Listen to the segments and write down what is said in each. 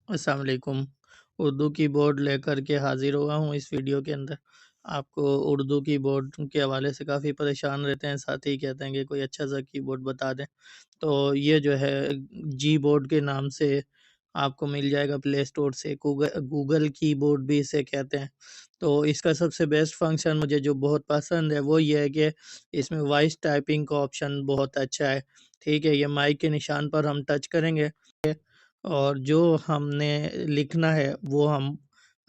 السلام علیکم۔ اردو کی بورڈ لے کر کے حاضر ہوا ہوں اس ویڈیو کے اندر۔ آپ کو اردو کی بورڈ کے حوالے سے کافی پریشان رہتے ہیں، ساتھ ہی کہتے ہیں کہ کوئی اچھا سا کی بورڈ بتا دیں، تو یہ جو ہے جی بورڈ کے نام سے آپ کو مل جائے گا پلے اسٹور سے۔ گوگل کی بورڈ بھی اسے کہتے ہیں۔ تو اس کا سب سے بیسٹ فنکشن مجھے جو بہت پسند ہے وہ یہ ہے کہ اس میں وائس ٹائپنگ کا آپشن بہت اچھا ہے۔ ٹھیک ہے، یہ مائک کے نشان پر ہم ٹچ کریں گے اور جو ہم نے لکھنا ہے وہ ہم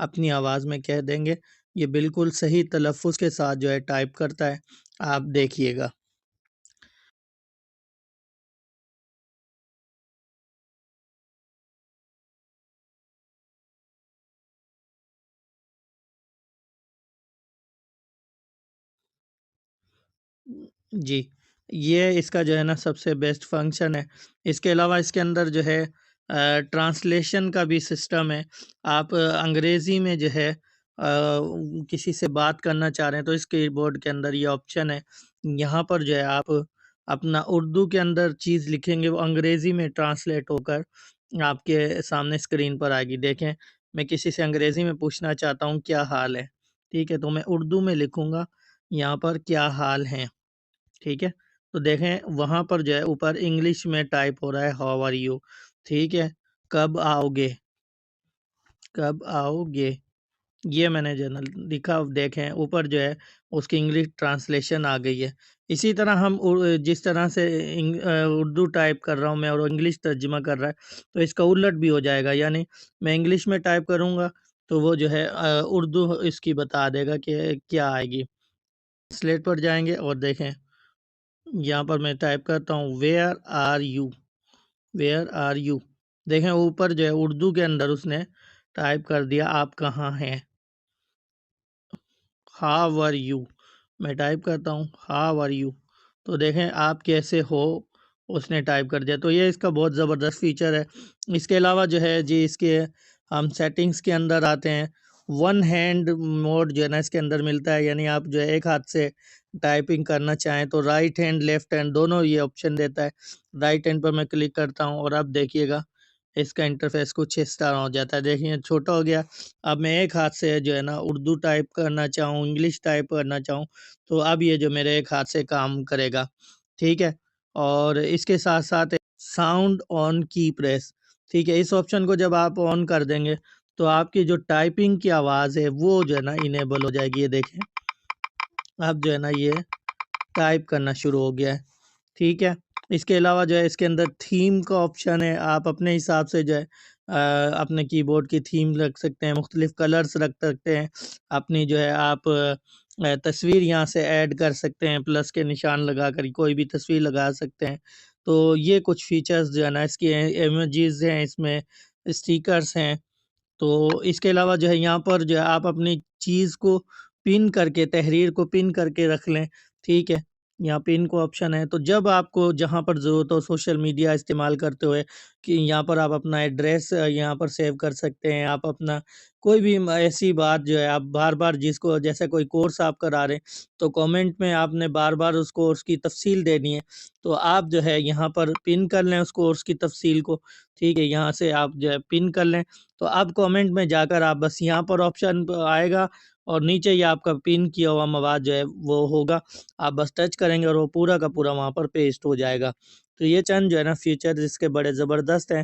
اپنی آواز میں کہہ دیں گے۔ یہ بالکل صحیح تلفظ کے ساتھ جو ہے ٹائپ کرتا ہے، آپ دیکھیے گا۔ جی، یہ اس کا جو ہے نا سب سے بیسٹ فنکشن ہے۔ اس کے علاوہ اس کے اندر جو ہے ٹرانسلیشن کا بھی سسٹم ہے۔ آپ انگریزی میں جو ہے کسی سے بات کرنا چاہ رہے ہیں تو اس کی بورڈ کے اندر یہ آپشن ہے۔ یہاں پر جو ہے آپ اپنا اردو کے اندر چیز لکھیں گے، وہ انگریزی میں ٹرانسلیٹ ہو کر آپ کے سامنے اسکرین پر آئے گی۔ دیکھیں، میں کسی سے انگریزی میں پوچھنا چاہتا ہوں کیا حال ہے، ٹھیک ہے، تو میں اردو میں لکھوں گا یہاں پر کیا حال ہیں، ٹھیک ہے، تو دیکھیں وہاں پر جو ہے اوپر انگلش میں ٹائپ ہو رہا ہے ہاؤ آر یو، ٹھیک ہے، کب آؤ گے، کب آؤ گے، یہ میں نے جو ہے نا لکھا، دیکھیں اوپر جو ہے اس کی انگلش ٹرانسلیشن آ گئی ہے۔ اسی طرح ہم جس طرح سے اردو ٹائپ کر رہا ہوں میں اور انگلش ترجمہ کر رہا ہے تو اس کا الٹ بھی ہو جائے گا، یعنی میں انگلش میں ٹائپ کروں گا تو وہ جو ہے اردو اس کی بتا دے گا کہ کیا آئے گی۔ سلیٹ پر جائیں گے اور دیکھیں یہاں پر میں ٹائپ کرتا ہوں where are you, where are you, دیکھیں اوپر جو ہے اردو کے اندر اس نے ٹائپ کر دیا آپ کہاں ہیں، ہاؤ آر یو، میں ٹائپ کرتا ہوں ہاؤ آر یو، تو دیکھیں آپ کیسے ہو، اس نے ٹائپ کر دیا۔ تو یہ اس کا بہت زبردست فیچر ہے۔ اس کے علاوہ جو ہے جی اس کے ہم سیٹنگز کے اندر آتے ہیں، ون ہینڈ موڈ جو ہے نا اس کے اندر ملتا ہے، یعنی آپ جو ہے ایک ہاتھ سے ٹائپنگ کرنا چاہیں تو رائٹ ہینڈ لیفٹ ہینڈ دونوں یہ آپشن دیتا ہے۔ رائٹ ہینڈ پر میں کلک کرتا ہوں اور اب دیکھیے گا اس کا انٹرفیس کچھ اس طرح ہو جاتا ہے، دیکھیں چھوٹا ہو گیا۔ اب میں ایک ہاتھ سے جو ہے نا اردو ٹائپ کرنا چاہوں، انگلش ٹائپ کرنا چاہوں تو اب یہ جو میرے ایک ہاتھ سے کام کرے گا، ٹھیک ہے۔ اور اس کے ساتھ ساتھ ساؤنڈ آن کی پریس، ٹھیک ہے، اس آپشن کو جب آپ آن کر دیں گے تو آپ کی جو ٹائپنگ کی آواز ہے وہ جو ہے نا انیبل ہو جائے گی۔ یہ دیکھیں اب جو ہے نا یہ ٹائپ کرنا شروع ہو گیا ہے، ٹھیک ہے۔ اس کے علاوہ جو ہے اس کے اندر تھیم کا آپشن ہے، آپ اپنے حساب سے جو ہے اپنے کی بورڈ کی تھیم رکھ سکتے ہیں، مختلف کلرز رکھ سکتے ہیں، اپنی جو ہے آپ تصویر یہاں سے ایڈ کر سکتے ہیں، پلس کے نشان لگا کر کوئی بھی تصویر لگا سکتے ہیں۔ تو یہ کچھ فیچرز جو ہے نا اس کی ایموجیز ہیں، اس میں اسٹیکرز ہیں۔ تو اس کے علاوہ جو ہے یہاں پر جو ہے آپ اپنی چیز کو پن کر کے، تحریر کو پن کر کے رکھ لیں، ٹھیک ہے، یہاں پن کو آپشن ہے، تو جب آپ کو جہاں پر ضرورت ہو سوشل میڈیا استعمال کرتے ہوئے کہ یہاں پر آپ اپنا ایڈریس یہاں پر سیو کر سکتے ہیں، آپ اپنا کوئی بھی ایسی بات جو ہے آپ بار بار جس کو، جیسے کوئی کورس آپ کرا رہے ہیں تو کامنٹ میں آپ نے بار بار اس کورس کی تفصیل دینی ہے تو آپ جو ہے یہاں پر پن کر لیں اس کورس کی تفصیل کو، ٹھیک ہے، یہاں سے آپ جو ہے پن کر لیں تو اب کامنٹ میں جا کر آپ بس یہاں پر آپشن آئے گا اور نیچے یہ آپ کا پن کیا ہوا مواد جو ہے وہ ہوگا، آپ بس ٹچ کریں گے اور وہ پورا کا پورا وہاں پر پیسٹ ہو جائے گا۔ تو یہ چند جو ہے نا فیچر اس کے بڑے زبردست ہیں۔